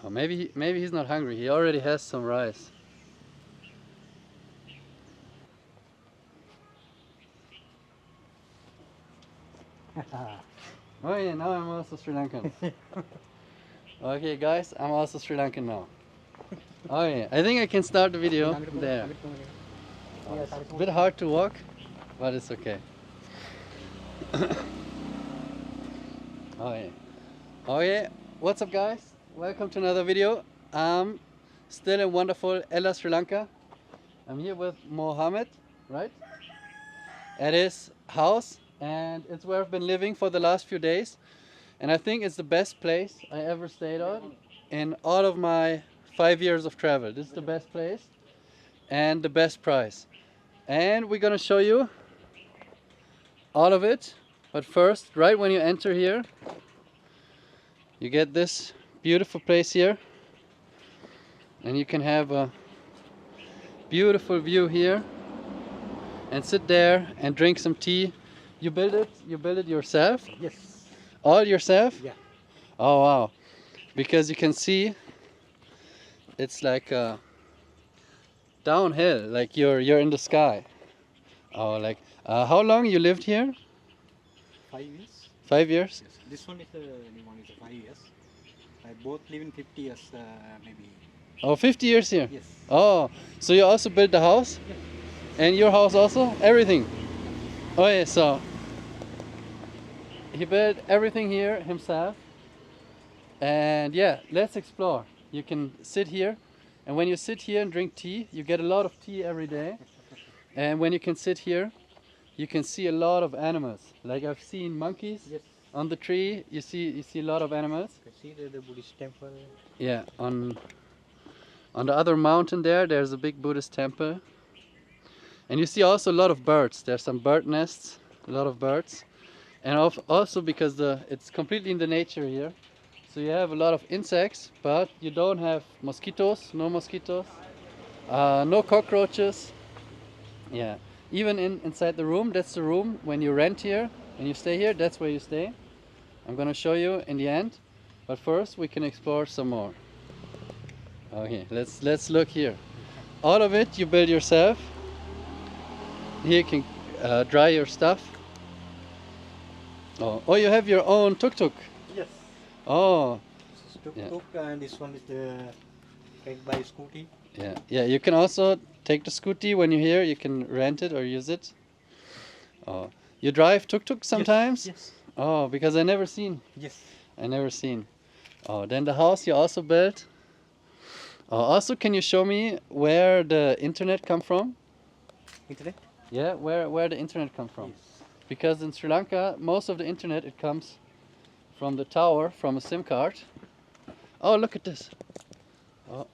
Oh, maybe he's not hungry. He already has some rice. Oh yeah, now I'm also Sri Lankan. Okay guys, I'm also Sri Lankan now. Oh yeah, I think I can start the video there. Oh, it's a bit hard to walk, but it's okay. Oh yeah. Oh yeah, what's up guys? Welcome to another video. I'm still in wonderful Ella, Sri Lanka. I'm here with Mohamed, right? At his house, and it's where I've been living for the last few days. And I think it's the best place I ever stayed on in all of my 5 years of travel. This is the best place and the best price. And we're gonna show you all of it. But first, right when you enter here, you get this beautiful place here. And you can have a beautiful view here and sit there and drink some tea. You build it yourself? Yes. All yourself? Yeah. Oh wow. Because you can see it's like a downhill, like you're in the sky. Oh, like how long you lived here? 5 years. 5 years? Yes. This one is the new one is 5 years. I both live in 50 years maybe. Oh, 50 years here? Yes. Oh, so you also built the house? Yes. And your house also? Everything? Oh yeah, so he built everything here himself. And yeah, let's explore. You can sit here, and when you sit here and drink tea, you get a lot of tea every day. And when you can sit here, you can see a lot of animals. Like I've seen monkeys. Yes. On the tree. You see a lot of animals. You can see the Buddhist temple. Yeah, on the other mountain there's a big Buddhist temple. And you see also a lot of birds. There's some bird nests, a lot of birds. And also because it's completely in the nature here. So you have a lot of insects, but you don't have mosquitoes, no mosquitoes, no cockroaches. Yeah, even inside the room, that's the room when you rent here, when you stay here, that's where you stay. I'm gonna show you in the end, but first we can explore some more. Okay, let's look here. All of it you build yourself. Here you can dry your stuff. Oh, you have your own tuk-tuk. Yes. Oh, This is tuk-tuk and this one is the take by scooty. yeah. You can also take the scooty when you're here. You can rent it or use it. Oh, you drive tuk-tuk sometimes? Yes. Oh, because I never seen. Yes. I never seen. Oh, then the house you also built. Oh, also, can you show me where the internet come from? Internet? Yeah, where the internet come from? Yes. Because in Sri Lanka, most of the internet it comes from the tower, from a SIM card. Oh, look at this. Oh.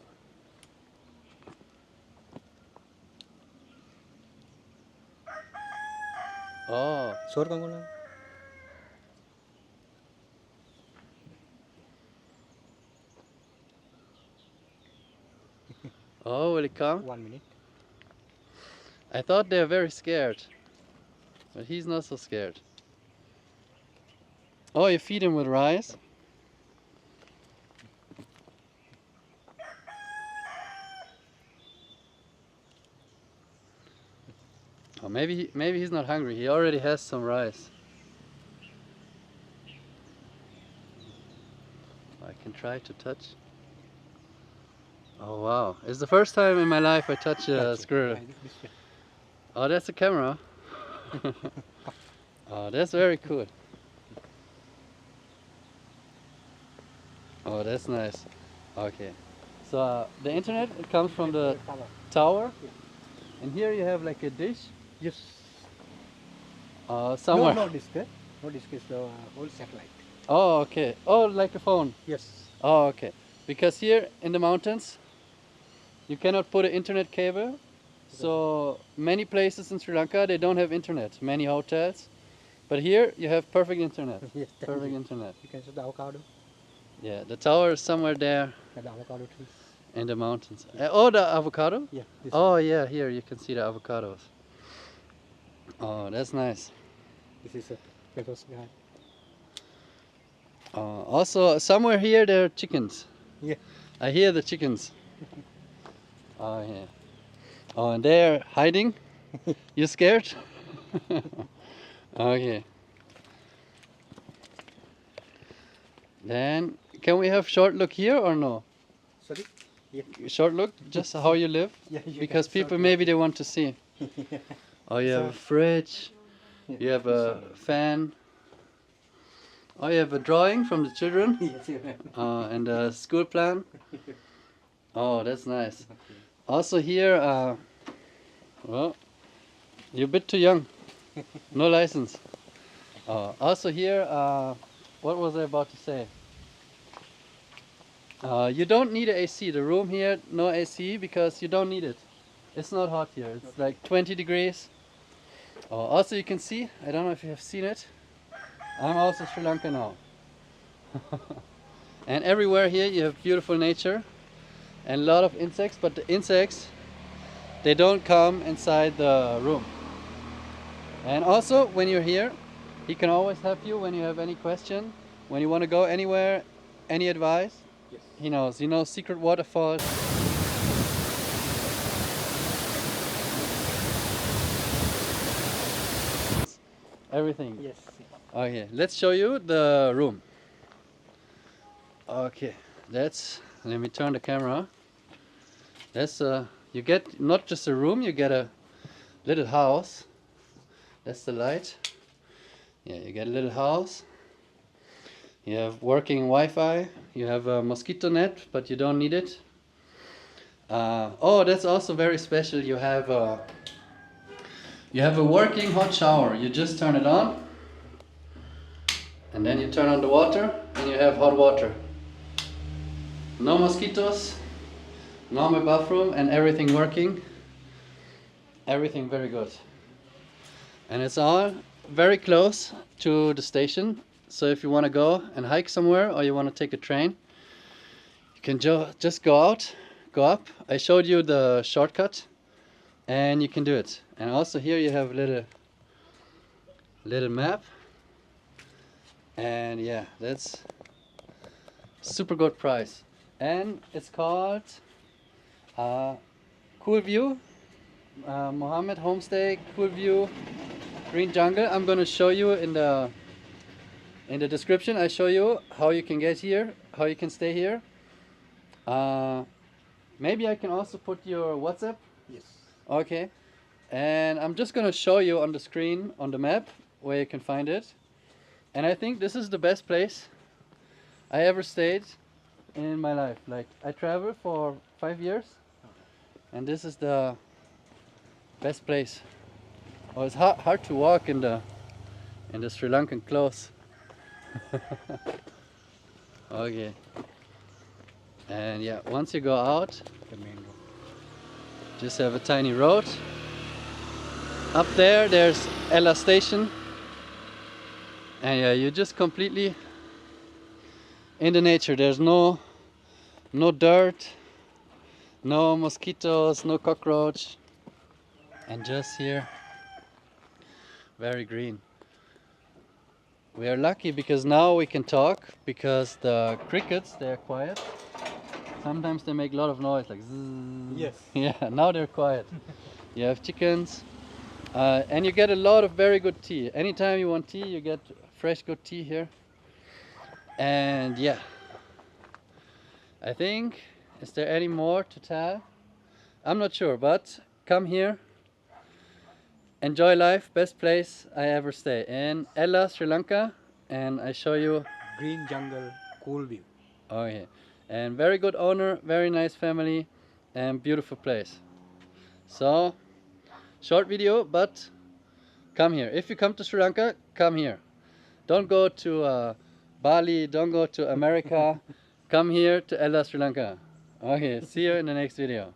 Oh. Suara kamu lang. Oh, will it come? 1 minute. I thought they're very scared. But he's not so scared. Oh, you feed him with rice? Oh, maybe he's not hungry. He already has some rice. I can try to touch. Oh wow, it's the first time in my life I touch a squirrel. Oh, that's a camera. Oh, that's very cool. Oh, that's nice. Okay. So the internet, it comes from the tower. And here you have like a dish. Yes. Somewhere. No disk. No disk is the whole satellite. Oh, okay. Oh, like a phone. Yes. Oh, okay. Because here in the mountains, you cannot put an internet cable. So many places in Sri Lanka, they don't have internet. Many hotels. But here you have perfect internet. Yes. Perfect internet. You can see the avocado. Yeah, the tower is somewhere there The avocado trees. in the mountains. Oh, the avocado? Yeah. Oh, yeah, here you can see the avocados. Oh, that's nice. This is a pepper guy. Also, somewhere here there are chickens. Yeah. I hear the chickens. Oh yeah. Oh, and they're hiding. You scared? Okay. Then can we have short look here or no? Sorry? Yeah. Short look, just how you live, Yeah, you because can people start maybe they want to see. Yeah. Oh, you have a So- fridge. You have a fan. Oh, you have a drawing from the children. Yes, you can. And a school plan. Oh, that's nice. Okay. Also here, well, you're a bit too young. No license. Also here, what was I about to say? You don't need a AC. The room here, no AC, because you don't need it. It's not hot here. It's Okay. like 20 degrees. Also you can see, I don't know if you have seen it, I'm also Sri Lanka now. And everywhere here you have beautiful nature and a lot of insects, but the insects, they don't come inside the room. And also when you're here, he can always help you when you have any question, when you want to go anywhere, any advice. Yes. He knows, you know, secret waterfalls. Everything. Yes. Okay, let's show you the room. Okay, let me turn the camera. That's you get not just a room, you get a little house. That's the light. Yeah, you get a little house. You have working Wi-Fi. You have a mosquito net, but you don't need it. Oh, that's also very special. You have a working hot shower. You just turn it on, and then you turn on the water, and you have hot water. No mosquitoes, normal bathroom, and everything working. Everything very good. And it's all very close to the station. So if you want to go and hike somewhere, or you want to take a train, you can just go out, go up. I showed you the shortcut, and you can do it. And also here you have a little map. And yeah, that's super good price. And it's called Cool View, Mohamed Homestay, Cool View, Green Jungle. I'm gonna show you in the description. I show you how you can get here, how you can stay here. Maybe I can also put your WhatsApp. Yes. Okay. And I'm just gonna show you on the screen, on the map, where you can find it. And I think this is the best place I ever stayed in my life. Like, I traveled for 5 years, and this is the best place. Oh, it's hard to walk in the Sri Lankan clothes. Okay. And yeah, once you go out, The main road. just have a tiny road. Up there's Ella Station. And yeah, you're just completely in the nature. There's no dirt, no mosquitoes, no cockroach, and just here, very green. We are lucky because now we can talk, because the crickets, they're quiet. Sometimes they make a lot of noise, like zzz. Yes. Yeah, now they're quiet. You have chickens, and you get a lot of very good tea. Anytime you want tea, you get fresh good tea here. And yeah, I think, is there any more to tell? I'm not sure, but come here, enjoy life. Best place I ever stay in Ella, Sri Lanka, and I show you. Green Jungle, Cool View. Okay, and very good owner, very nice family, and beautiful place. So short video, but come here. If you come to Sri Lanka, come here. Don't go to Bali, don't go to America. Come here to Ella, Sri Lanka. Okay, see you in the next video.